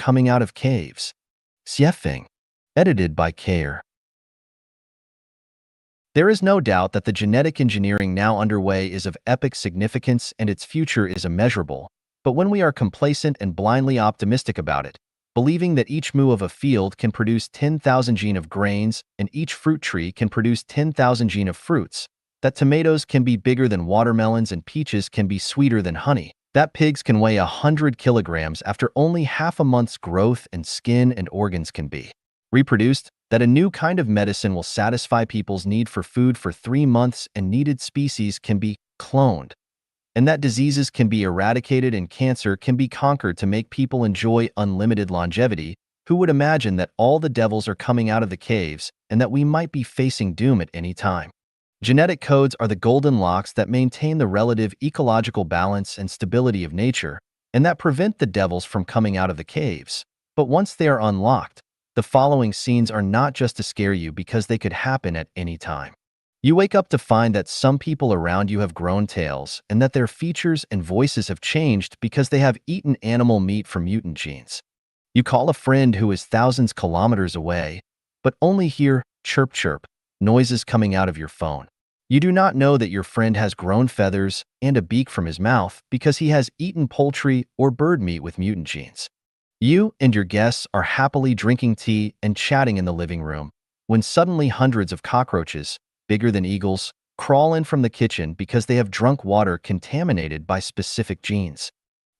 coming out of caves. Xiefeng. Edited by Care. There is no doubt that the genetic engineering now underway is of epic significance and its future is immeasurable. But when we are complacent and blindly optimistic about it, believing that each moo of a field can produce 10,000 gene of grains and each fruit tree can produce 10,000 gene of fruits, that tomatoes can be bigger than watermelons and peaches can be sweeter than honey, that pigs can weigh 100 kilograms after only half a month's growth and skin and organs can be reproduced, that a new kind of medicine will satisfy people's need for food for 3 months and needed species can be cloned, and that diseases can be eradicated and cancer can be conquered to make people enjoy unlimited longevity. Who would imagine that all the devils are coming out of the caves and that we might be facing doom at any time? Genetic codes are the golden locks that maintain the relative ecological balance and stability of nature, and that prevent the devils from coming out of the caves. But once they are unlocked, the following scenes are not just to scare you because they could happen at any time. You wake up to find that some people around you have grown tails and that their features and voices have changed because they have eaten animal meat from mutant genes. You call a friend who is thousands kilometers away, but only hear chirp chirp noises coming out of your phone. You do not know that your friend has grown feathers and a beak from his mouth because he has eaten poultry or bird meat with mutant genes. You and your guests are happily drinking tea and chatting in the living room when suddenly hundreds of cockroaches, bigger than eagles, crawl in from the kitchen because they have drunk water contaminated by specific genes.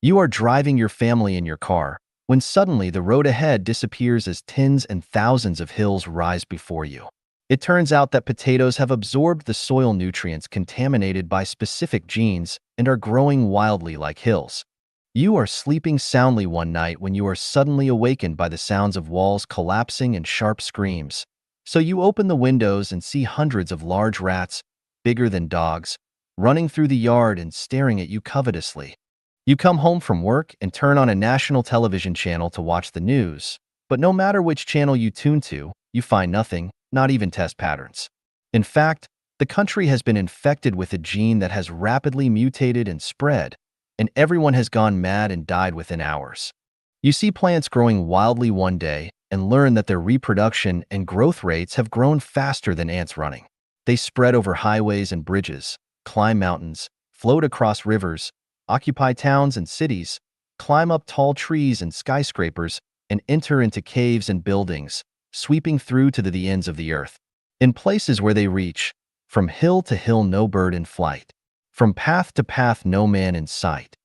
You are driving your family in your car when suddenly the road ahead disappears as tens and thousands of hills rise before you. It turns out that potatoes have absorbed the soil nutrients contaminated by specific genes and are growing wildly like hills. You are sleeping soundly one night when you are suddenly awakened by the sounds of walls collapsing and sharp screams. So you open the windows and see hundreds of large rats, bigger than dogs, running through the yard and staring at you covetously. You come home from work and turn on a national television channel to watch the news, but no matter which channel you tune to, you find nothing, not even test patterns. In fact, the country has been infected with a gene that has rapidly mutated and spread, and everyone has gone mad and died within hours. You see plants growing wildly one day and learn that their reproduction and growth rates have grown faster than ants running. They spread over highways and bridges, climb mountains, float across rivers, occupy towns and cities, climb up tall trees and skyscrapers, and enter into caves and buildings, sweeping through to the ends of the earth. In places where they reach, from hill to hill no bird in flight, from path to path no man in sight.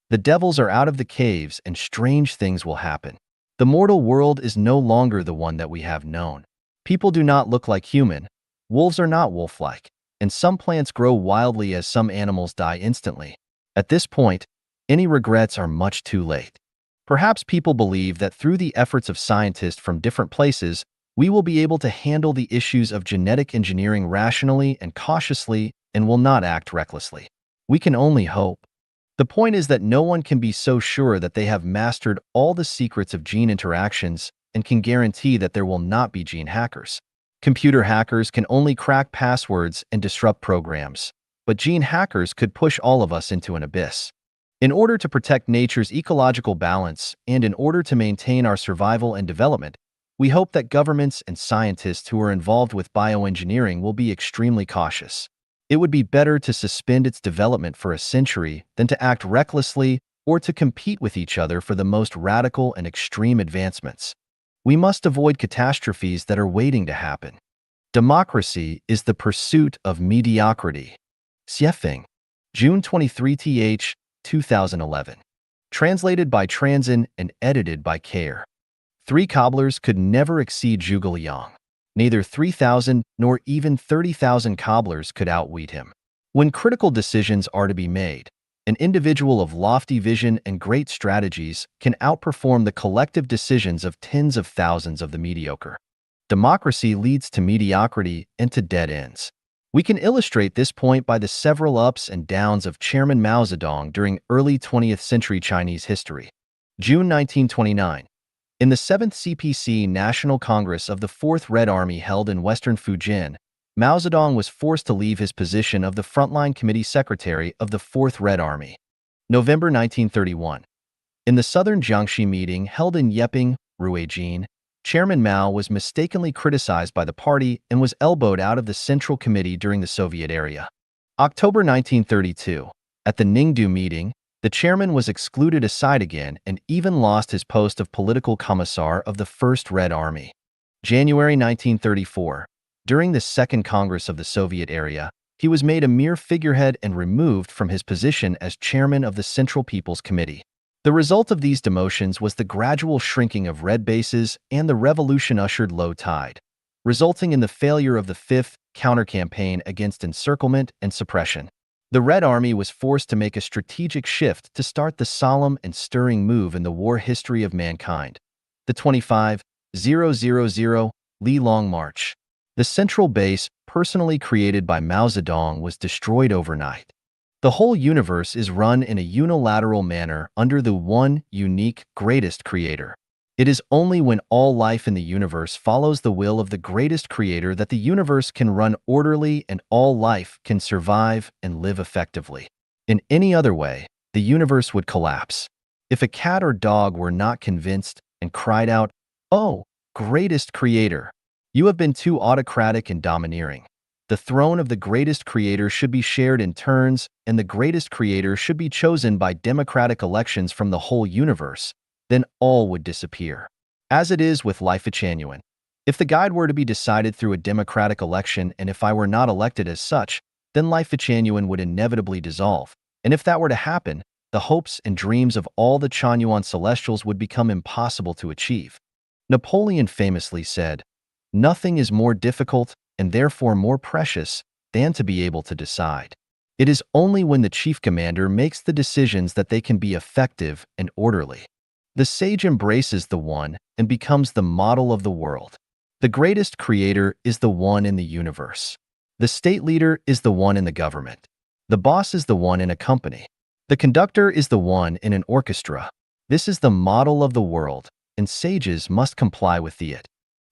The devils are out of the caves and strange things will happen. The mortal world is no longer the one that we have known. People do not look like human, wolves are not wolf-like, and some plants grow wildly as some animals die instantly. At this point, any regrets are much too late. Perhaps people believe that through the efforts of scientists from different places, we will be able to handle the issues of genetic engineering rationally and cautiously and will not act recklessly. We can only hope. The point is that no one can be so sure that they have mastered all the secrets of gene interactions and can guarantee that there will not be gene hackers. Computer hackers can only crack passwords and disrupt programs, but gene hackers could push all of us into an abyss. In order to protect nature's ecological balance and in order to maintain our survival and development, we hope that governments and scientists who are involved with bioengineering will be extremely cautious. It would be better to suspend its development for a century than to act recklessly or to compete with each other for the most radical and extreme advancements. We must avoid catastrophes that are waiting to happen. Democracy is the pursuit of mediocrity. Xiefeng, June 23th, 2011. Translated by Transin and edited by Care. 3 cobblers could never exceed Zhuge Liang. Neither 3,000 nor even 30,000 cobblers could outwit him. When critical decisions are to be made, an individual of lofty vision and great strategies can outperform the collective decisions of tens of thousands of the mediocre. Democracy leads to mediocrity and to dead ends. We can illustrate this point by the several ups and downs of Chairman Mao Zedong during early 20th century Chinese history. June 1929. In the 7th CPC National Congress of the 4th Red Army held in western Fujian, Mao Zedong was forced to leave his position of the Frontline Committee Secretary of the 4th Red Army. November 1931. In the Southern Jiangxi meeting held in Yeping, Ruijin, Chairman Mao was mistakenly criticized by the party and was elbowed out of the Central Committee during the Soviet era. October 1932. At the Ningdu meeting, the chairman was excluded aside again and even lost his post of political commissar of the First Red Army. January 1934. During the Second Congress of the Soviet era, he was made a mere figurehead and removed from his position as chairman of the Central People's Committee. The result of these demotions was the gradual shrinking of red bases and the revolution ushered low tide, resulting in the failure of the Fifth Counter-Campaign against encirclement and suppression. The Red Army was forced to make a strategic shift to start the solemn and stirring move in the war history of mankind, the 25,000 Li Long March. The central base, personally created by Mao Zedong, was destroyed overnight. The whole universe is run in a unilateral manner under the one, unique, greatest creator. It is only when all life in the universe follows the will of the greatest creator that the universe can run orderly and all life can survive and live effectively. In any other way, the universe would collapse. If a cat or dog were not convinced and cried out, "Oh, greatest creator, you have been too autocratic and domineering. The throne of the greatest creator should be shared in turns, and the greatest creator should be chosen by democratic elections from the whole universe," then all would disappear. As it is with Life Genuine. If the guide were to be decided through a democratic election and if I were not elected as such, then Life Genuine would inevitably dissolve. And if that were to happen, the hopes and dreams of all the Chanyuan celestials would become impossible to achieve. Napoleon famously said, "Nothing is more difficult and therefore more precious than to be able to decide." It is only when the chief commander makes the decisions that they can be effective and orderly. The sage embraces the one and becomes the model of the world. The greatest creator is the one in the universe. The state leader is the one in the government. The boss is the one in a company. The conductor is the one in an orchestra. This is the model of the world, and sages must comply with it.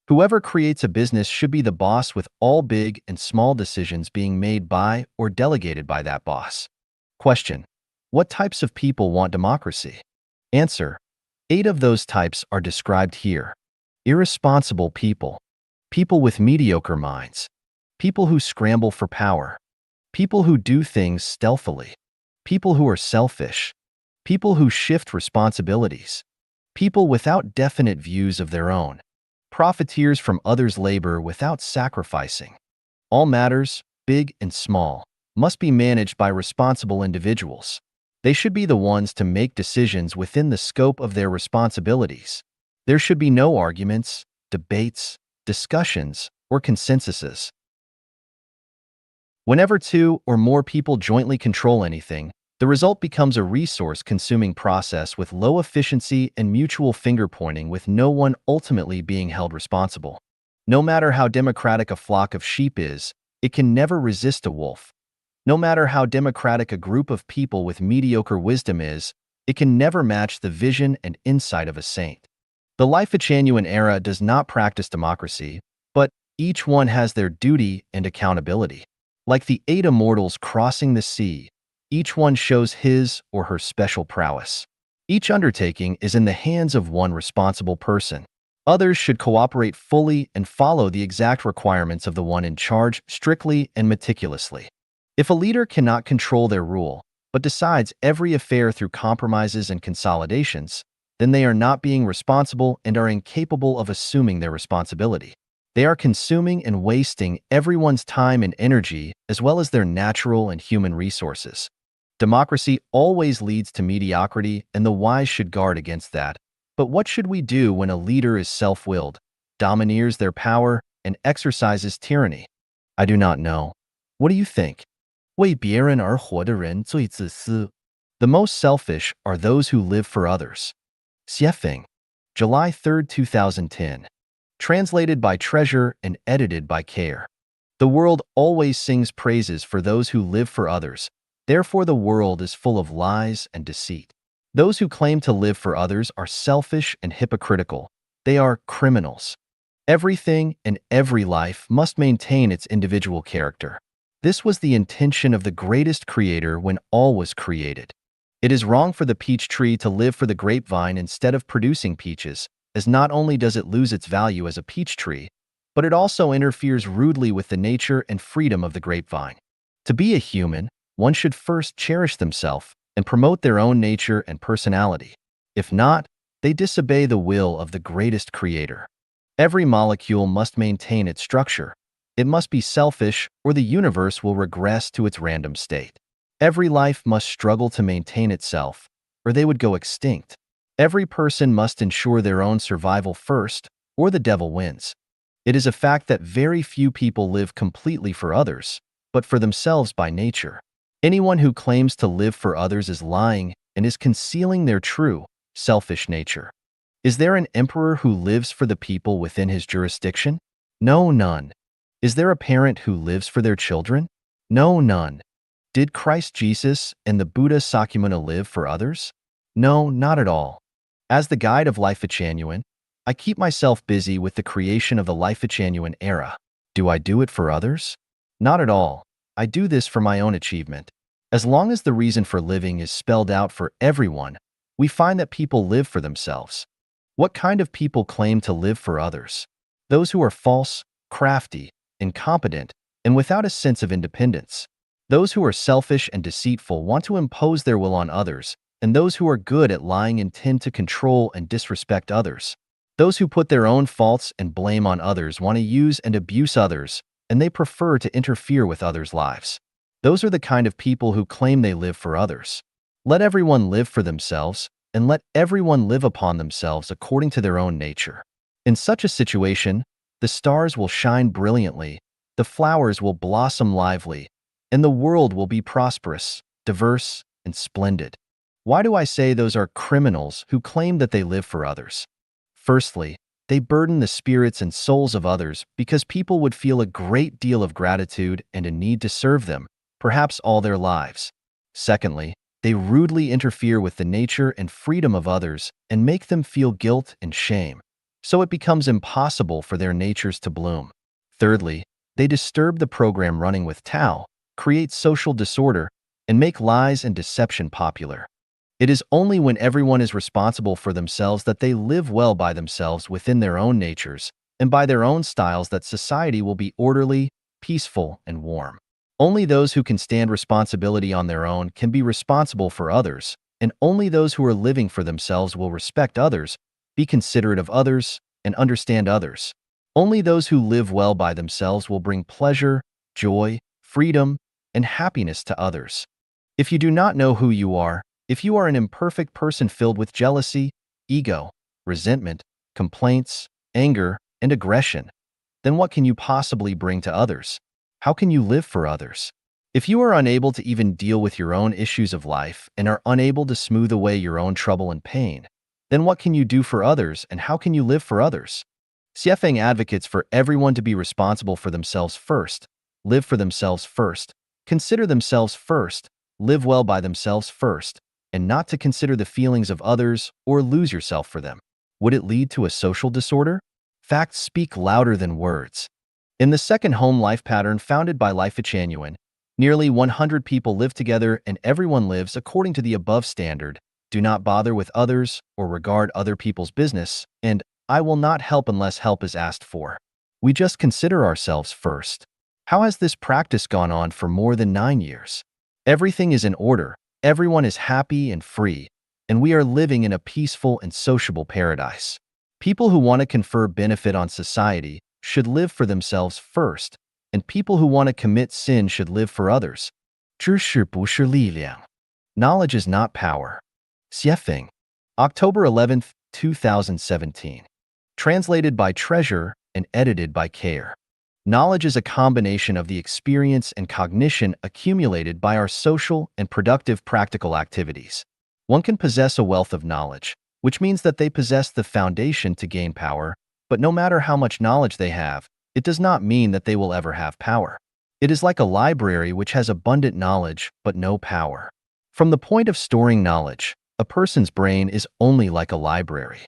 Whoever creates a business should be the boss, with all big and small decisions being made by or delegated by that boss. Question: what types of people want democracy? Answer: 8 of those types are described here. Irresponsible people. People with mediocre minds. People who scramble for power. People who do things stealthily. People who are selfish. People who shift responsibilities. People without definite views of their own. Profiteers from others' labor without sacrificing. All matters, big and small, must be managed by responsible individuals. They should be the ones to make decisions within the scope of their responsibilities. There should be no arguments, debates, discussions, or consensuses. Whenever 2 or more people jointly control anything, the result becomes a resource-consuming process with low efficiency and mutual finger-pointing, with no one ultimately being held responsible. No matter how democratic a flock of sheep is, it can never resist a wolf. No matter how democratic a group of people with mediocre wisdom is, it can never match the vision and insight of a saint. The Life Genuine era does not practice democracy, but each one has their duty and accountability. Like the 8 immortals crossing the sea, each one shows his or her special prowess. Each undertaking is in the hands of one responsible person. Others should cooperate fully and follow the exact requirements of the one in charge strictly and meticulously. If a leader cannot control their rule, but decides every affair through compromises and consolidations, then they are not being responsible and are incapable of assuming their responsibility. They are consuming and wasting everyone's time and energy, as well as their natural and human resources. Democracy always leads to mediocrity, and the wise should guard against that. But what should we do when a leader is self-willed, domineers their power, and exercises tyranny? I do not know. What do you think? 为别人而活的人最自私. The most selfish are those who live for others. Xiefeng, July 3, 2010. Translated by Treasure and edited by Care. The world always sings praises for those who live for others. Therefore, the world is full of lies and deceit. Those who claim to live for others are selfish and hypocritical. They are criminals. Everything and every life must maintain its individual character. This was the intention of the greatest creator when all was created. It is wrong for the peach tree to live for the grapevine instead of producing peaches, as not only does it lose its value as a peach tree, but it also interferes rudely with the nature and freedom of the grapevine. To be a human, one should first cherish themselves and promote their own nature and personality. If not, they disobey the will of the greatest creator. Every molecule must maintain its structure. It must be selfish, or the universe will regress to its random state. Every life must struggle to maintain itself, or they would go extinct. Every person must ensure their own survival first, or the devil wins. It is a fact that very few people live completely for others, but for themselves by nature. Anyone who claims to live for others is lying and is concealing their true, selfish nature. Is there an emperor who lives for the people within his jurisdiction? No, none. Is there a parent who lives for their children? No, none. Did Christ Jesus and the Buddha Sakyamuni live for others? No, not at all. As the guide of Life Genuine, I keep myself busy with the creation of the Life Genuine era. Do I do it for others? Not at all. I do this for my own achievement. As long as the reason for living is spelled out for everyone, we find that people live for themselves. What kind of people claim to live for others? Those who are false, crafty, incompetent, and without a sense of independence. Those who are selfish and deceitful want to impose their will on others, and those who are good at lying intend to control and disrespect others. Those who put their own faults and blame on others want to use and abuse others, and they prefer to interfere with others' lives. Those are the kind of people who claim they live for others. Let everyone live for themselves, and let everyone live upon themselves according to their own nature. In such a situation, the stars will shine brilliantly, the flowers will blossom lively, and the world will be prosperous, diverse, and splendid. Why do I say those are criminals who claim that they live for others? Firstly, they burden the spirits and souls of others because people would feel a great deal of gratitude and a need to serve them, perhaps all their lives. Secondly, they rudely interfere with the nature and freedom of others and make them feel guilt and shame, so it becomes impossible for their natures to bloom. Thirdly, they disturb the program running with Tao, create social disorder, and make lies and deception popular. It is only when everyone is responsible for themselves that they live well by themselves within their own natures and by their own styles that society will be orderly, peaceful, and warm. Only those who can stand responsibility on their own can be responsible for others, and only those who are living for themselves will respect others, be considerate of others, and understand others. Only those who live well by themselves will bring pleasure, joy, freedom, and happiness to others. If you do not know who you are, if you are an imperfect person filled with jealousy, ego, resentment, complaints, anger, and aggression, then what can you possibly bring to others? How can you live for others? If you are unable to even deal with your own issues of life and are unable to smooth away your own trouble and pain, then what can you do for others and how can you live for others? Xiefeng advocates for everyone to be responsible for themselves first, live for themselves first, consider themselves first, live well by themselves first, and not to consider the feelings of others or lose yourself for them. Would it lead to a social disorder? Facts speak louder than words. In the second home life pattern founded by Life Genuine, nearly 100 people live together and everyone lives according to the above standard. Do not bother with others or regard other people's business, and I will not help unless help is asked for. We just consider ourselves first. How has this practice gone on for more than 9 years? Everything is in order, everyone is happy and free, and we are living in a peaceful and sociable paradise. People who want to confer benefit on society should live for themselves first, and people who want to commit sin should live for others. 知识不是力量. Knowledge is not power. Xiefeng. October 11th, 2017. Translated by Treasure and edited by Care. Knowledge is a combination of the experience and cognition accumulated by our social and productive practical activities. One can possess a wealth of knowledge, which means that they possess the foundation to gain power, but no matter how much knowledge they have, it does not mean that they will ever have power. It is like a library which has abundant knowledge but no power. From the point of storing knowledge, a person's brain is only like a library.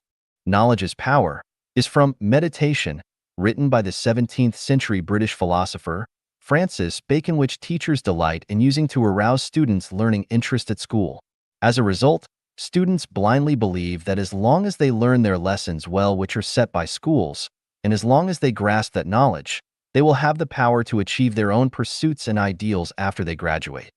Knowledge is power is from Meditation, written by the 17th century British philosopher Francis Bacon, which teachers delight in using to arouse students' learning interest at school. As a result, students blindly believe that as long as they learn their lessons well, which are set by schools, and as long as they grasp that knowledge, they will have the power to achieve their own pursuits and ideals after they graduate.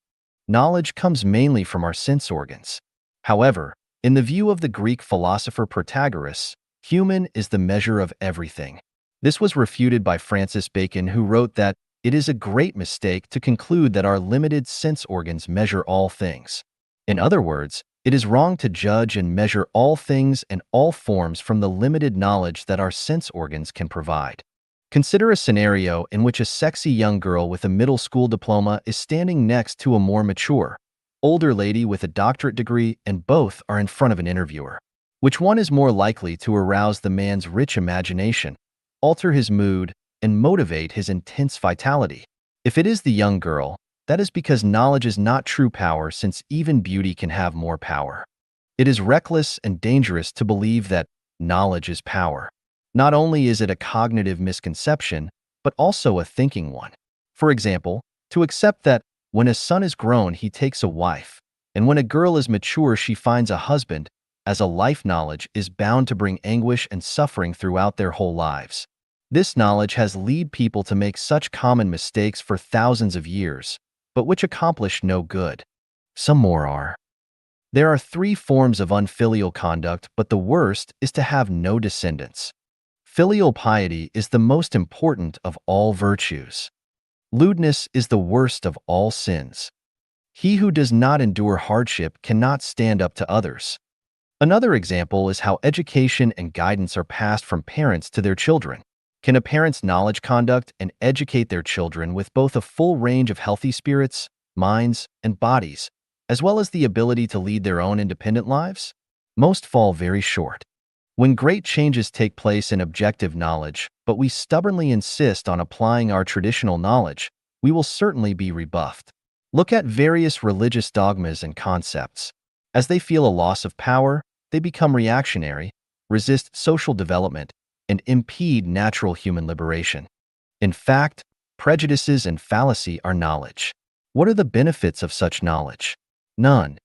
Knowledge comes mainly from our sense organs. However, in the view of the Greek philosopher Protagoras, human is the measure of everything. This was refuted by Francis Bacon, who wrote that it is a great mistake to conclude that our limited sense organs measure all things. In other words, it is wrong to judge and measure all things and all forms from the limited knowledge that our sense organs can provide. Consider a scenario in which a sexy young girl with a middle school diploma is standing next to a more mature, older lady with a doctorate degree, and both are in front of an interviewer. Which one is more likely to arouse the man's rich imagination, alter his mood, and motivate his intense vitality? If it is the young girl, that is because knowledge is not true power, since even beauty can have more power. It is reckless and dangerous to believe that knowledge is power. Not only is it a cognitive misconception, but also a thinking one. For example, to accept that when a son is grown, he takes a wife, and when a girl is mature, she finds a husband, as a life knowledge is bound to bring anguish and suffering throughout their whole lives. This knowledge has led people to make such common mistakes for thousands of years, but which accomplish no good. Some more are. There are 3 forms of unfilial conduct, but the worst is to have no descendants. Filial piety is the most important of all virtues. Lewdness is the worst of all sins. He who does not endure hardship cannot stand up to others. Another example is how education and guidance are passed from parents to their children. Can a parent's knowledge conduct and educate their children with both a full range of healthy spirits, minds, and bodies, as well as the ability to lead their own independent lives? Most fall very short. When great changes take place in objective knowledge, but we stubbornly insist on applying our traditional knowledge, we will certainly be rebuffed. Look at various religious dogmas and concepts. As they feel a loss of power, they become reactionary, resist social development, and impede natural human liberation. In fact, prejudices and fallacy are knowledge. What are the benefits of such knowledge? None.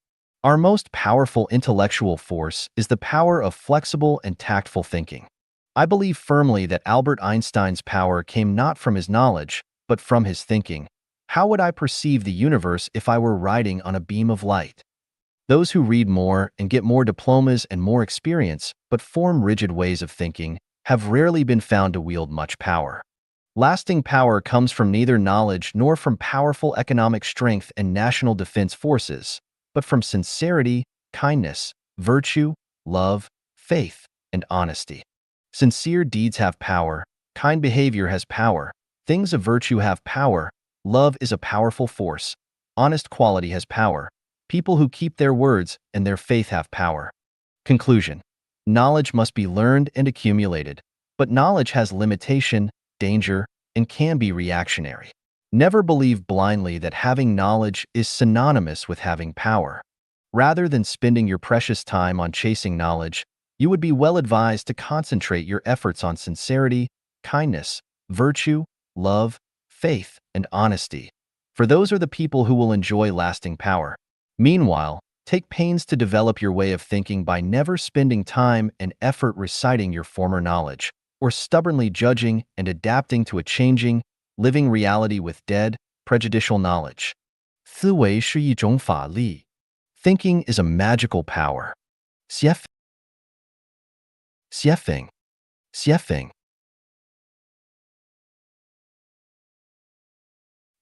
Our most powerful intellectual force is the power of flexible and tactful thinking. I believe firmly that Albert Einstein's power came not from his knowledge, but from his thinking. How would I perceive the universe if I were riding on a beam of light? Those who read more and get more diplomas and more experience, but form rigid ways of thinking, have rarely been found to wield much power. Lasting power comes from neither knowledge nor from powerful economic strength and national defense forces, but from sincerity, kindness, virtue, love, faith, and honesty. Sincere deeds have power, kind behavior has power, things of virtue have power, love is a powerful force, honest quality has power, people who keep their words and their faith have power. Conclusion. Knowledge must be learned and accumulated, but knowledge has limitation, danger, and can be reactionary. Never believe blindly that having knowledge is synonymous with having power. Rather than spending your precious time on chasing knowledge, you would be well advised to concentrate your efforts on sincerity, kindness, virtue, love, faith, and honesty, for those are the people who will enjoy lasting power. Meanwhile, take pains to develop your way of thinking by never spending time and effort reciting your former knowledge, or stubbornly judging and adapting to a changing, living reality with dead, prejudicial knowledge. 思维是一种法力. Thinking is a magical power. 写feing.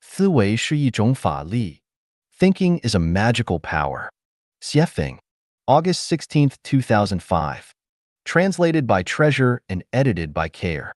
思维是一种法力. Thinking is a magical power. 写feing. August 16, 2005. Translated by Treasure and edited by Care.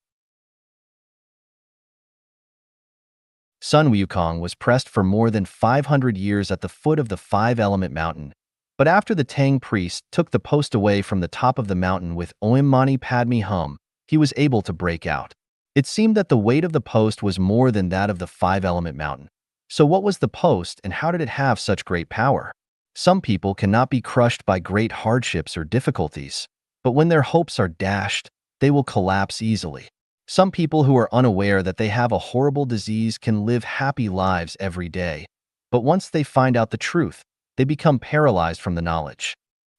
Sun Wukong was pressed for more than 500 years at the foot of the five-element mountain, but after the Tang priest took the post away from the top of the mountain with Om Mani Padme Hum, he was able to break out. It seemed that the weight of the post was more than that of the five-element mountain. So what was the post and how did it have such great power? Some people cannot be crushed by great hardships or difficulties, but when their hopes are dashed, they will collapse easily. Some people who are unaware that they have a horrible disease can live happy lives every day, but once they find out the truth, they become paralyzed from the knowledge.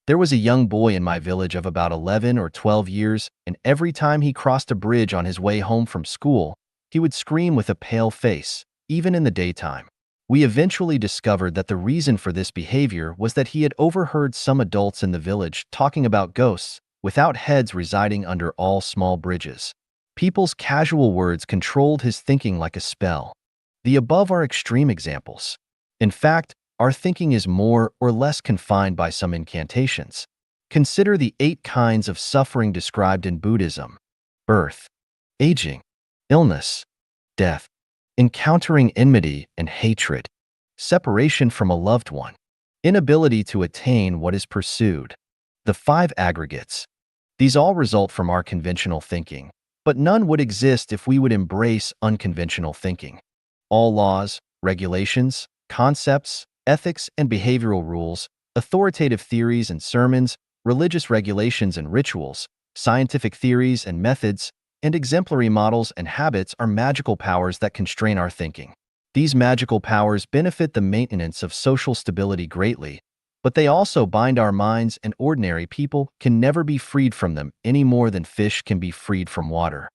There was a young boy in my village of about 11 or 12 years, and every time he crossed a bridge on his way home from school, he would scream with a pale face, even in the daytime. We eventually discovered that the reason for this behavior was that he had overheard some adults in the village talking about ghosts without heads residing under all small bridges. People's casual words controlled his thinking like a spell. The above are extreme examples. In fact, our thinking is more or less confined by some incantations. Consider the 8 kinds of suffering described in Buddhism: birth, aging, illness, death, encountering enmity and hatred, separation from a loved one, inability to attain what is pursued. The 5 aggregates. These all result from our conventional thinking, but none would exist if we would embrace unconventional thinking. All laws, regulations, concepts, ethics and behavioral rules, authoritative theories and sermons, religious regulations and rituals, scientific theories and methods, and exemplary models and habits are magical powers that constrain our thinking. These magical powers benefit the maintenance of social stability greatly, but they also bind our minds, and ordinary people can never be freed from them any more than fish can be freed from water.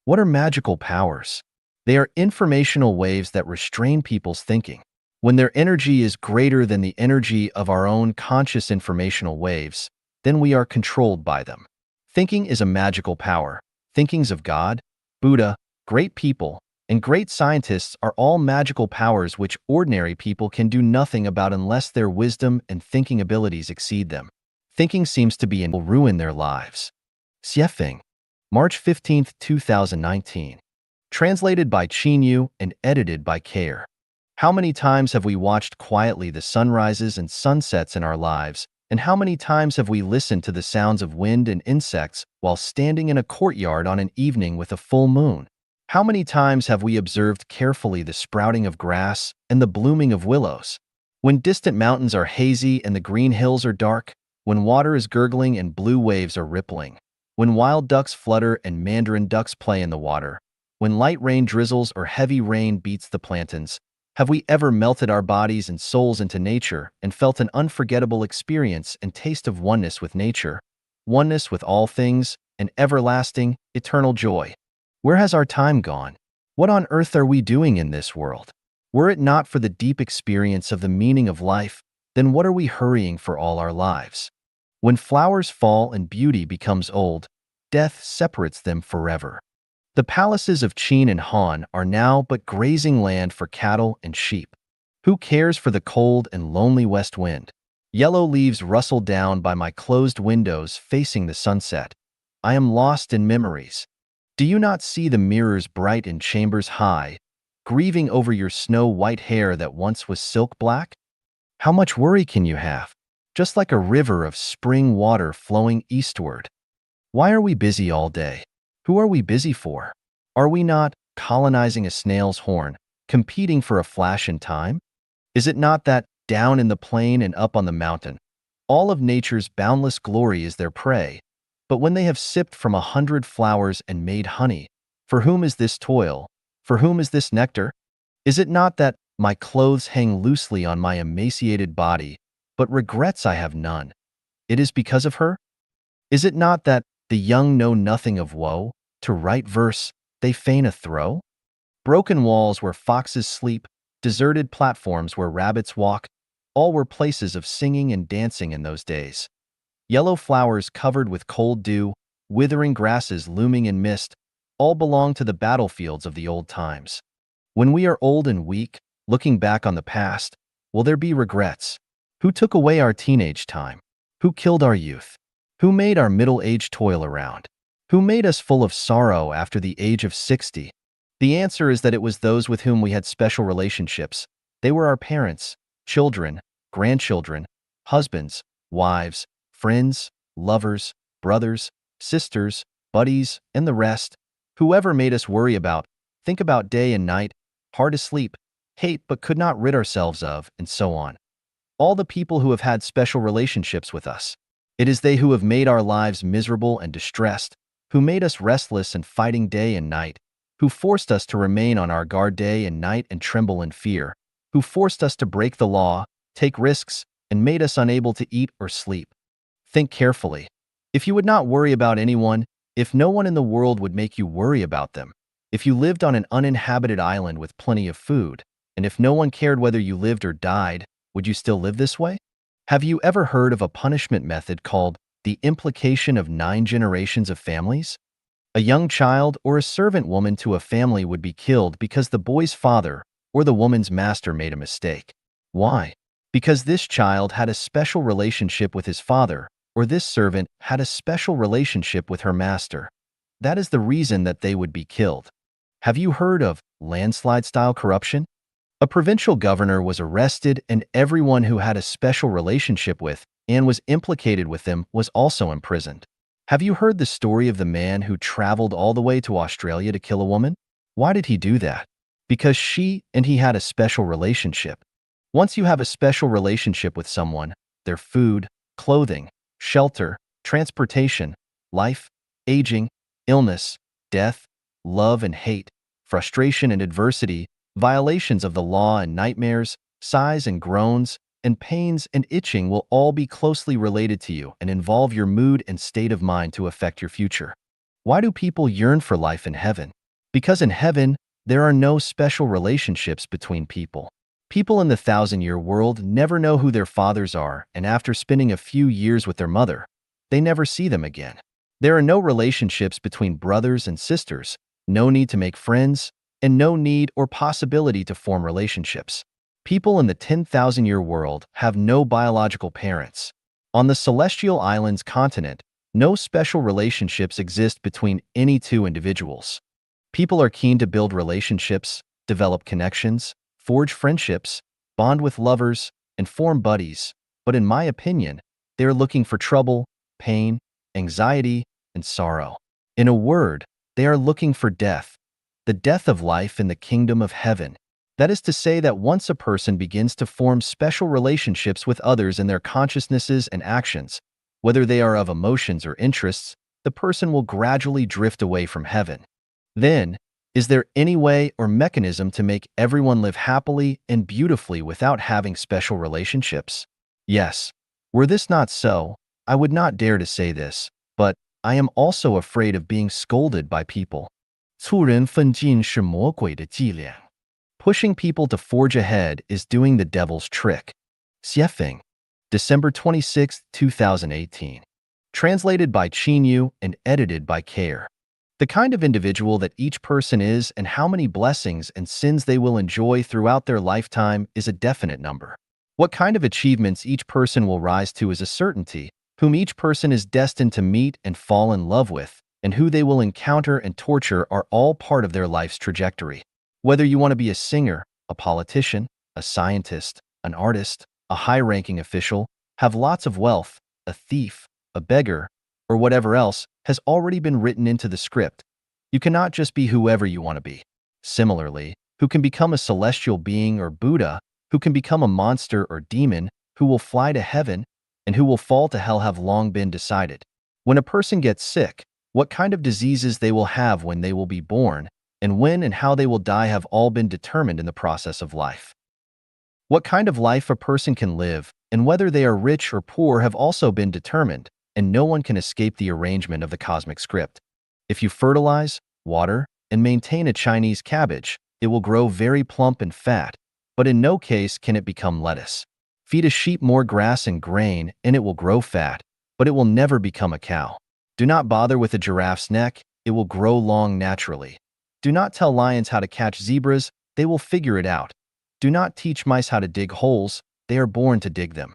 What are magical powers? They are informational waves that restrain people's thinking. When their energy is greater than the energy of our own conscious informational waves, then we are controlled by them. Thinking is a magical power. Thinkings of God, Buddha, great people, and great scientists are all magical powers which ordinary people can do nothing about unless their wisdom and thinking abilities exceed them. Thinking seems to be and will ruin their lives. Xiefeng, March 15, 2019. Translated by Qin Yu and edited by Care. How many times have we watched quietly the sunrises and sunsets in our lives, and how many times have we listened to the sounds of wind and insects while standing in a courtyard on an evening with a full moon? How many times have we observed carefully the sprouting of grass and the blooming of willows? When distant mountains are hazy and the green hills are dark, when water is gurgling and blue waves are rippling, when wild ducks flutter and mandarin ducks play in the water, when light rain drizzles or heavy rain beats the plantains, have we ever melted our bodies and souls into nature and felt an unforgettable experience and taste of oneness with nature, oneness with all things, and everlasting, eternal joy? Where has our time gone? What on earth are we doing in this world? Were it not for the deep experience of the meaning of life, then what are we hurrying for all our lives? When flowers fall and beauty becomes old, death separates them forever. The palaces of Qin and Han are now but grazing land for cattle and sheep. Who cares for the cold and lonely west wind? Yellow leaves rustle down by my closed windows facing the sunset. I am lost in memories. Do you not see the mirrors bright in chambers high, grieving over your snow-white hair that once was silk black? How much worry can you have? Just like a river of spring water flowing eastward. Why are we busy all day? Who are we busy for? Are we not colonizing a snail's horn, competing for a flash in time? Is it not that, down in the plain and up on the mountain, all of nature's boundless glory is their prey? But when they have sipped from 100 flowers and made honey, for whom is this toil? For whom is this nectar? Is it not that my clothes hang loosely on my emaciated body, but regrets I have none? It is because of her? Is it not that the young know nothing of woe? To write verse, they feign a throw? Broken walls where foxes sleep, deserted platforms where rabbits walk, all were places of singing and dancing in those days. Yellow flowers covered with cold dew, withering grasses looming in mist, all belong to the battlefields of the old times. When we are old and weak, looking back on the past, will there be regrets? Who took away our teenage time? Who killed our youth? Who made our middle age toil around? Who made us full of sorrow after the age of 60? The answer is that it was those with whom we had special relationships. They were our parents, children, grandchildren, husbands, wives, friends, lovers, brothers, sisters, buddies, and the rest. Whoever made us worry about, think about day and night, hard to sleep, hate but could not rid ourselves of, and so on. All the people who have had special relationships with us. It is they who have made our lives miserable and distressed, who made us restless and fighting day and night, who forced us to remain on our guard day and night and tremble in fear, who forced us to break the law, take risks, and made us unable to eat or sleep. Think carefully. If you would not worry about anyone, if no one in the world would make you worry about them, if you lived on an uninhabited island with plenty of food, and if no one cared whether you lived or died, would you still live this way? Have you ever heard of a punishment method called the implication of 9 generations of families? A young child or a servant woman to a family would be killed because the boy's father or the woman's master made a mistake. Why? Because this child had a special relationship with his father, or this servant had a special relationship with her master. That is the reason that they would be killed. Have you heard of landslide-style corruption? A provincial governor was arrested, and everyone who had a special relationship with and was implicated with them was also imprisoned. Have you heard the story of the man who traveled all the way to Australia to kill a woman? Why did he do that? Because she and he had a special relationship. Once you have a special relationship with someone, their food, clothing, shelter, transportation, life, aging, illness, death, love and hate, frustration and adversity, violations of the law and nightmares, sighs and groans, and pains and itching will all be closely related to you and involve your mood and state of mind to affect your future. Why do people yearn for life in heaven? Because in heaven, there are no special relationships between people. People in the 1,000-year world never know who their fathers are, and after spending a few years with their mother, they never see them again. There are no relationships between brothers and sisters, no need to make friends, and no need or possibility to form relationships. People in the 10,000-year world have no biological parents. On the celestial islands continent, no special relationships exist between any two individuals. People are keen to build relationships, develop connections, forge friendships, bond with lovers, and form buddies, but in my opinion, they are looking for trouble, pain, anxiety, and sorrow. In a word, they are looking for death, the death of life in the kingdom of heaven. That is to say that once a person begins to form special relationships with others in their consciousnesses and actions, whether they are of emotions or interests, the person will gradually drift away from heaven. Then, is there any way or mechanism to make everyone live happily and beautifully without having special relationships? Yes. Were this not so, I would not dare to say this, but I am also afraid of being scolded by people. 促人奋进是魔鬼的伎俩. Pushing people to forge ahead is doing the devil's trick. Xiefeng, December 26, 2018. Translated by Qinyu and edited by Care. The kind of individual that each person is and how many blessings and sins they will enjoy throughout their lifetime is a definite number. What kind of achievements each person will rise to is a certainty, whom each person is destined to meet and fall in love with, and who they will encounter and torture are all part of their life's trajectory. Whether you want to be a singer, a politician, a scientist, an artist, a high-ranking official, have lots of wealth, a thief, a beggar, or whatever else has already been written into the script. You cannot just be whoever you want to be. Similarly, who can become a celestial being or Buddha, who can become a monster or demon, who will fly to heaven, and who will fall to hell have long been decided. When a person gets sick, what kind of diseases they will have when they will be born, and when and how they will die have all been determined in the process of life. What kind of life a person can live, and whether they are rich or poor have also been determined, and no one can escape the arrangement of the cosmic script. If you fertilize, water, and maintain a Chinese cabbage, it will grow very plump and fat, but in no case can it become lettuce. Feed a sheep more grass and grain, and it will grow fat, but it will never become a cow. Do not bother with a giraffe's neck, it will grow long naturally. Do not tell lions how to catch zebras, they will figure it out. Do not teach mice how to dig holes, they are born to dig them.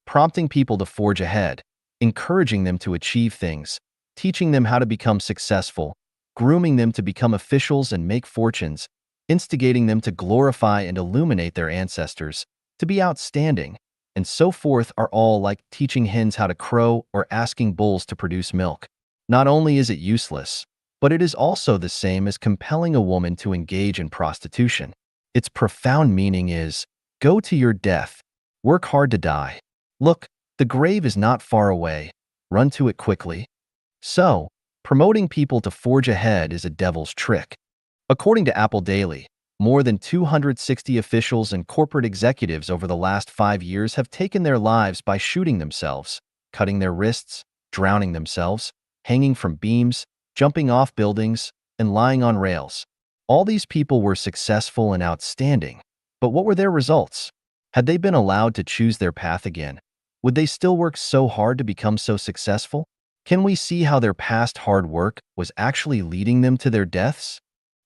Prompting people to forge ahead, encouraging them to achieve things, teaching them how to become successful, grooming them to become officials and make fortunes, instigating them to glorify and illuminate their ancestors, to be outstanding, and so forth are all like teaching hens how to crow or asking bulls to produce milk. Not only is it useless, but it is also the same as compelling a woman to engage in prostitution. Its profound meaning is, go to your death, work hard to die. Look, the grave is not far away, run to it quickly. So, promoting people to forge ahead is a devil's trick. According to Apple Daily, More than 260 officials and corporate executives over the last 5 years have taken their lives by shooting themselves, cutting their wrists, drowning themselves, hanging from beams, jumping off buildings, and lying on rails. All these people were successful and outstanding. But what were their results? Had they been allowed to choose their path again, would they still work so hard to become so successful? Can we see how their past hard work was actually leading them to their deaths?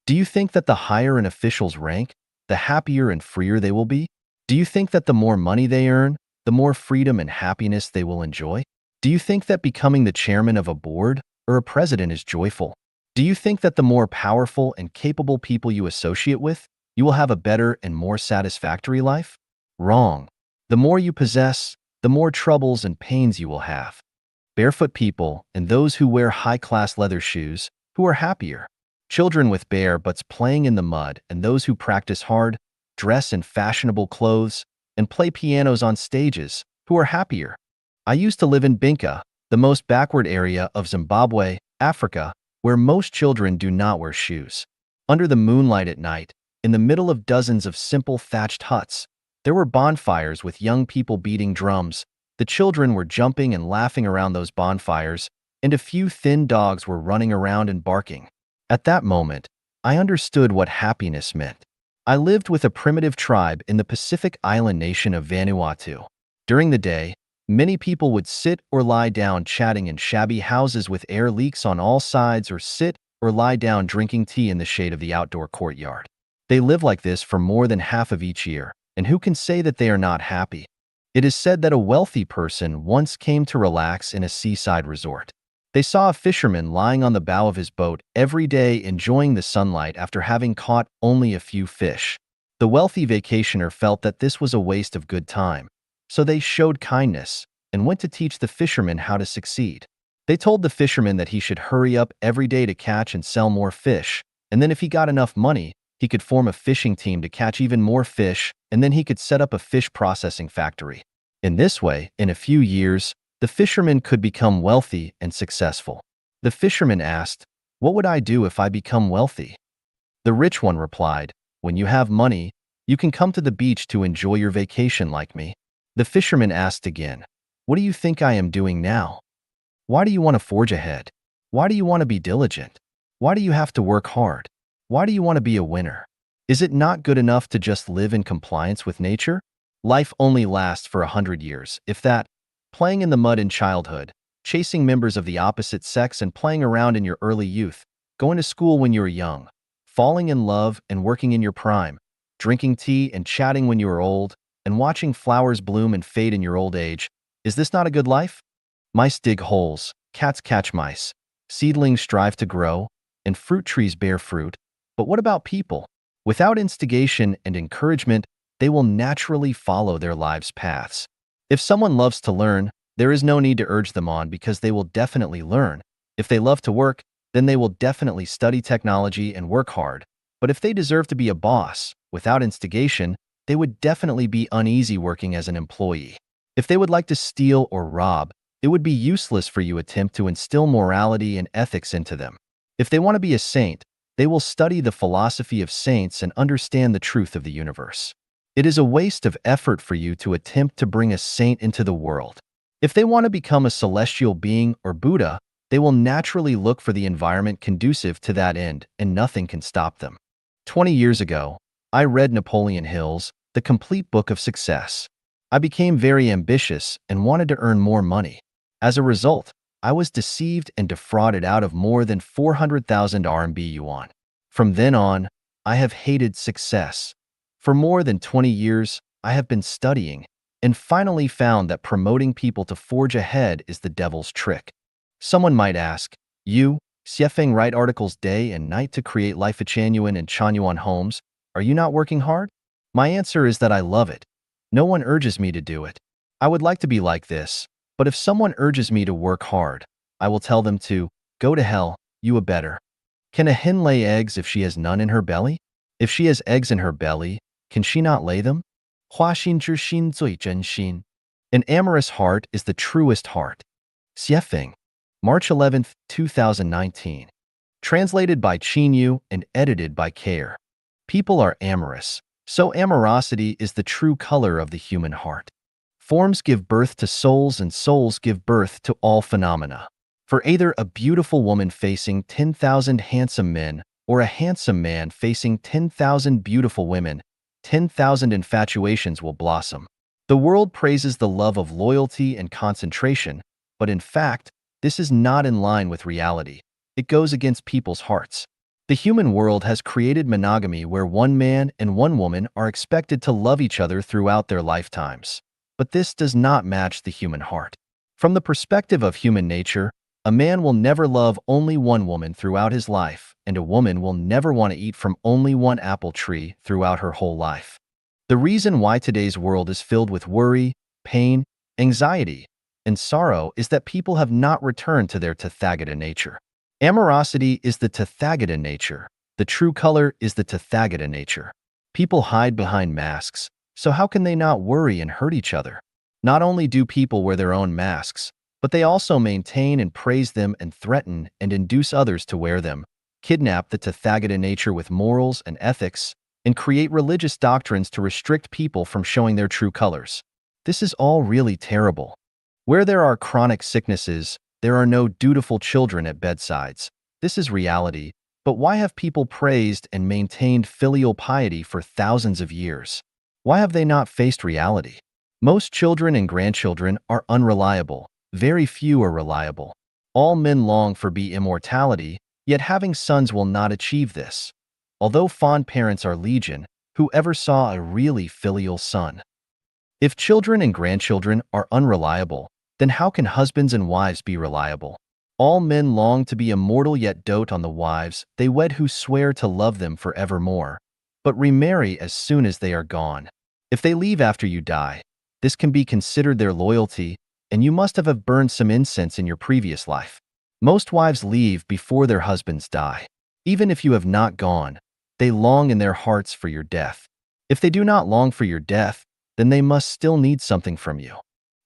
Do you think that the higher an official's rank, the happier and freer they will be? Do you think that the more money they earn, the more freedom and happiness they will enjoy? Do you think that becoming the chairman of a board or a president is joyful? Do you think that the more powerful and capable people you associate with, you will have a better and more satisfactory life? Wrong. The more you possess, the more troubles and pains you will have. Barefoot people and those who wear high-class leather shoes, who are happier? Children with bare butts playing in the mud and those who practice hard, dress in fashionable clothes, and play pianos on stages, who are happier? I used to live in Binka, the most backward area of Zimbabwe, Africa, where most children do not wear shoes. Under the moonlight at night, in the middle of dozens of simple thatched huts, there were bonfires with young people beating drums. The children were jumping and laughing around those bonfires, and a few thin dogs were running around and barking. At that moment, I understood what happiness meant. I lived with a primitive tribe in the Pacific island nation of Vanuatu. During the day, many people would sit or lie down chatting in shabby houses with air leaks on all sides, or sit or lie down drinking tea in the shade of the outdoor courtyard. They live like this for more than half of each year, and who can say that they are not happy? It is said that a wealthy person once came to relax in a seaside resort. They saw a fisherman lying on the bow of his boat every day enjoying the sunlight after having caught only a few fish. The wealthy vacationer felt that this was a waste of good time, so they showed kindness and went to teach the fisherman how to succeed. They told the fisherman that he should hurry up every day to catch and sell more fish, and then if he got enough money, he could form a fishing team to catch even more fish, and then he could set up a fish processing factory. In this way, in a few years, the fisherman could become wealthy and successful. The fisherman asked, "What would I do if I become wealthy?" The rich one replied, "When you have money, you can come to the beach to enjoy your vacation like me." The fisherman asked again, "What do you think I am doing now? Why do you want to forge ahead? Why do you want to be diligent? Why do you have to work hard? Why do you want to be a winner? Is it not good enough to just live in compliance with nature? Life only lasts for 100 years, if that. Playing in the mud in childhood, chasing members of the opposite sex and playing around in your early youth, going to school when you were young, falling in love and working in your prime, drinking tea and chatting when you are old, and watching flowers bloom and fade in your old age. Is this not a good life? Mice dig holes, cats catch mice, seedlings strive to grow, and fruit trees bear fruit. But what about people? Without instigation and encouragement, they will naturally follow their lives' paths. If someone loves to learn, there is no need to urge them on because they will definitely learn. If they love to work, then they will definitely study technology and work hard. But if they deserve to be a boss, without instigation, they would definitely be uneasy working as an employee. If they would like to steal or rob, it would be useless for you to attempt to instill morality and ethics into them. If they want to be a saint, they will study the philosophy of saints and understand the truth of the universe. It is a waste of effort for you to attempt to bring a saint into the world. If they want to become a celestial being or Buddha, they will naturally look for the environment conducive to that end, and nothing can stop them. 20 years ago, I read Napoleon Hill's The Complete Book of Success. I became very ambitious and wanted to earn more money. As a result, I was deceived and defrauded out of more than 400,000 RMB yuan. From then on, I have hated success. For more than 20 years, I have been studying and finally found that promoting people to forge ahead is the devil's trick. Someone might ask, "You, Xiefeng, write articles day and night to create Life-Chanuan and Chanyuan homes. Are you not working hard?" My answer is that I love it. No one urges me to do it. I would like to be like this, but if someone urges me to work hard, I will tell them to go to hell, you a better. Can a hen lay eggs if she has none in her belly? If she has eggs in her belly, can she not lay them? 花心之心最真心. An amorous heart is the truest heart. Xiefeng, March 11, 2019. Translated by Qin Yu and edited by Care. People are amorous, so amorosity is the true color of the human heart. Forms give birth to souls and souls give birth to all phenomena. For either a beautiful woman facing 10,000 handsome men or a handsome man facing 10,000 beautiful women, 10,000 infatuations will blossom. The world praises the love of loyalty and concentration, but in fact, this is not in line with reality. It goes against people's hearts. The human world has created monogamy where one man and one woman are expected to love each other throughout their lifetimes. But this does not match the human heart. From the perspective of human nature, a man will never love only one woman throughout his life, and a woman will never want to eat from only one apple tree throughout her whole life. The reason why today's world is filled with worry, pain, anxiety, and sorrow is that people have not returned to their Tathagata nature. Amorosity is the Tathagata nature. The true color is the Tathagata nature. People hide behind masks, so how can they not worry and hurt each other? Not only do people wear their own masks, but they also maintain and praise them and threaten and induce others to wear them, kidnap the Tathagata nature with morals and ethics, and create religious doctrines to restrict people from showing their true colors. This is all really terrible. Where there are chronic sicknesses, there are no dutiful children at bedsides. This is reality, but why have people praised and maintained filial piety for thousands of years? Why have they not faced reality? Most children and grandchildren are unreliable. Very few are reliable. All men long for immortality, yet having sons will not achieve this. Although fond parents are legion, who ever saw a really filial son? If children and grandchildren are unreliable, then how can husbands and wives be reliable? All men long to be immortal yet dote on the wives they wed who swear to love them forevermore, but remarry as soon as they are gone. If they leave after you die, this can be considered their loyalty, and you must have burned some incense in your previous life. Most wives leave before their husbands die. Even if you have not gone, they long in their hearts for your death. If they do not long for your death, then they must still need something from you.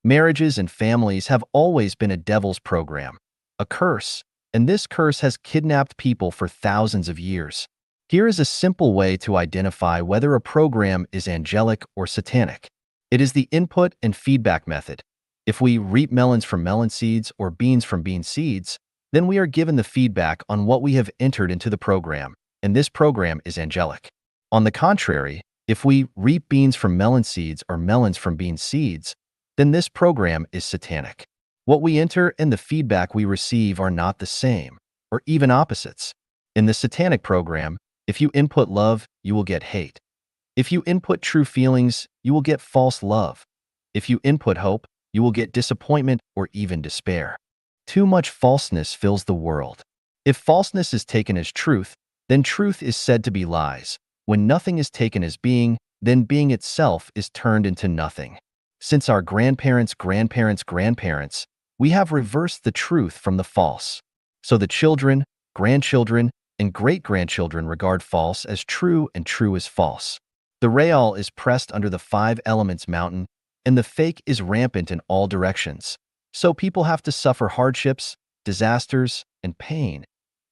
Marriages and families have always been a devil's program, a curse, and this curse has kidnapped people for thousands of years. Here is a simple way to identify whether a program is angelic or satanic. It is the input and feedback method. If we reap melons from melon seeds or beans from bean seeds, then we are given the feedback on what we have entered into the program, and this program is angelic. On the contrary, if we reap beans from melon seeds or melons from bean seeds, then this program is satanic. What we enter and the feedback we receive are not the same, or even opposites. In the satanic program, if you input love, you will get hate. If you input true feelings, you will get false love. If you input hope, you will get disappointment or even despair. Too much falseness fills the world. If falseness is taken as truth, then truth is said to be lies. When nothing is taken as being, then being itself is turned into nothing. Since our grandparents' grandparents, we have reversed the truth from the false. So the children, grandchildren, and great-grandchildren regard false as true and true as false. The real is pressed under the 5 elements mountain, and the fake is rampant in all directions. So people have to suffer hardships, disasters, and pain,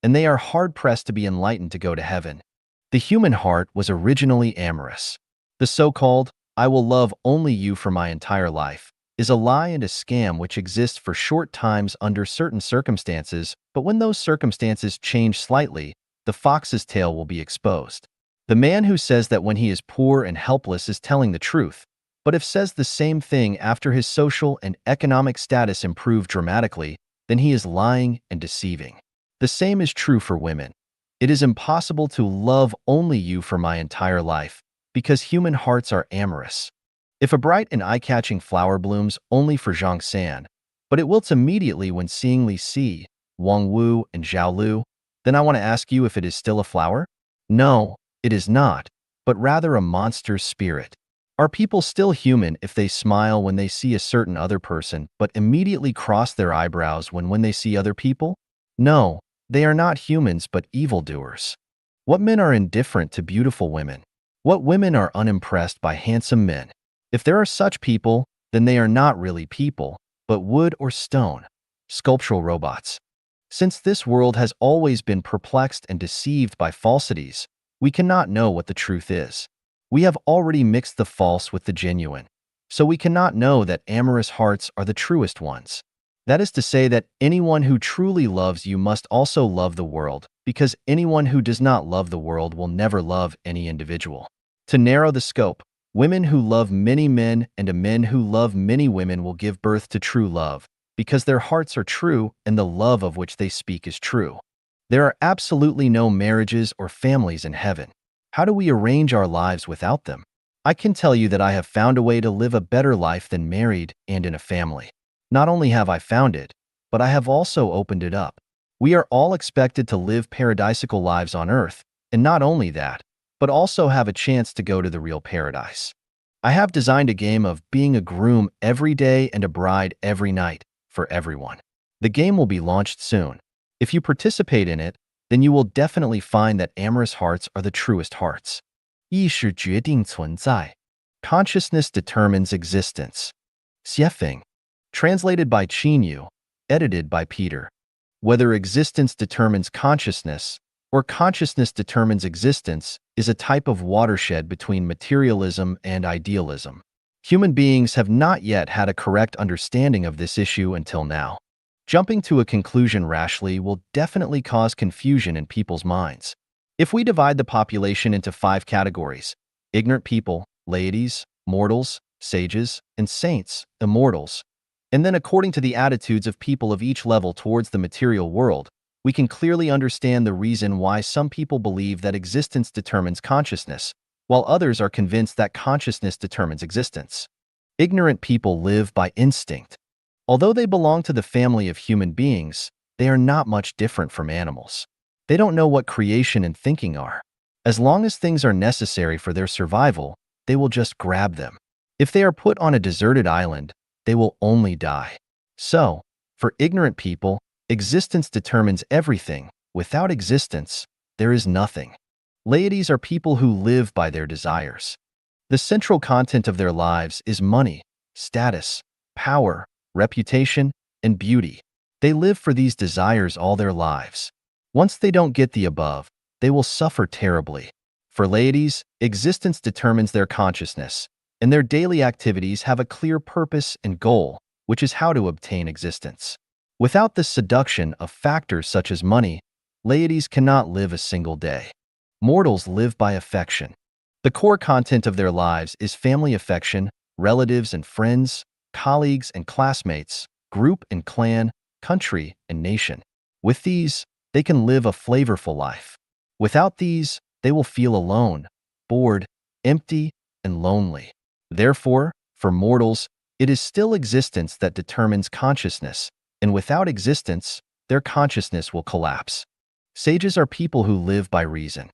and they are hard-pressed to be enlightened to go to heaven. The human heart was originally amorous. The so-called, "I will love only you for my entire life," is a lie and a scam which exists for short times under certain circumstances, but when those circumstances change slightly, the fox's tail will be exposed. The man who says that when he is poor and helpless is telling the truth, but if says the same thing after his social and economic status improve dramatically, then he is lying and deceiving. The same is true for women. It is impossible to love only you for my entire life, because human hearts are amorous. If a bright and eye-catching flower blooms only for Zhang San, but it wilts immediately when seeing Li Si, Wang Wu, and Zhao Lu, then I want to ask you if it is still a flower? No, it is not, but rather a monster's spirit. Are people still human if they smile when they see a certain other person, but immediately cross their eyebrows when they see other people? No, they are not humans but evildoers. What men are indifferent to beautiful women? What women are unimpressed by handsome men? If there are such people, then they are not really people, but wood or stone, sculptural robots. Since this world has always been perplexed and deceived by falsities, we cannot know what the truth is. We have already mixed the false with the genuine, so we cannot know that amorous hearts are the truest ones. That is to say that anyone who truly loves you must also love the world, because anyone who does not love the world will never love any individual. To narrow the scope, women who love many men and men who love many women will give birth to true love, because their hearts are true and the love of which they speak is true. There are absolutely no marriages or families in heaven. How do we arrange our lives without them? I can tell you that I have found a way to live a better life than married and in a family. Not only have I found it, but I have also opened it up. We are all expected to live paradisical lives on earth, and not only that, but also have a chance to go to the real paradise. I have designed a game of being a groom every day and a bride every night for everyone. The game will be launched soon. If you participate in it, then you will definitely find that amorous hearts are the truest hearts. 意识决定存在. Consciousness determines existence. Xiefeng. Translated by Qinyu, edited by Peter. Whether existence determines consciousness or consciousness determines existence is a type of watershed between materialism and idealism. Human beings have not yet had a correct understanding of this issue until now. Jumping to a conclusion rashly will definitely cause confusion in people's minds. If we divide the population into 5 categories: ignorant people, laities, mortals, sages, and saints, immortals, and then according to the attitudes of people of each level towards the material world, we can clearly understand the reason why some people believe that existence determines consciousness, while others are convinced that consciousness determines existence. Ignorant people live by instinct. Although they belong to the family of human beings, they are not much different from animals. They don't know what creation and thinking are. As long as things are necessary for their survival, they will just grab them. If they are put on a deserted island, they will only die. So, for ignorant people, existence determines everything. Without existence, there is nothing. Laities are people who live by their desires. The central content of their lives is money, status, power, reputation, and beauty. They live for these desires all their lives. Once they don't get the above, they will suffer terribly. For laities, existence determines their consciousness, and their daily activities have a clear purpose and goal, which is how to obtain existence. Without the seduction of factors such as money, laities cannot live a single day. Mortals live by affection. The core content of their lives is family affection, relatives and friends, colleagues and classmates, group and clan, country and nation. With these, they can live a flavorful life. Without these, they will feel alone, bored, empty, and lonely. Therefore, for mortals, it is still existence that determines consciousness, and without existence, their consciousness will collapse. Sages are people who live by reason.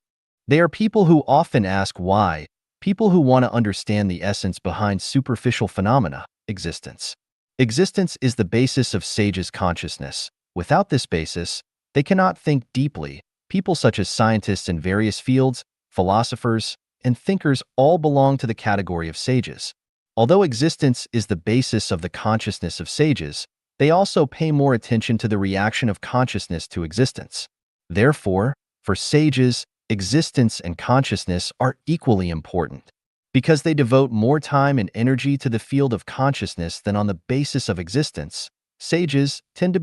They are people who often ask why, people who want to understand the essence behind superficial phenomena, existence. Existence is the basis of sages' consciousness. Without this basis, they cannot think deeply. People such as scientists in various fields, philosophers, and thinkers all belong to the category of sages. Although existence is the basis of the consciousness of sages, they also pay more attention to the reaction of consciousness to existence. Therefore, for sages, existence and consciousness are equally important. Because they devote more time and energy to the field of consciousness than on the basis of existence, sages tend to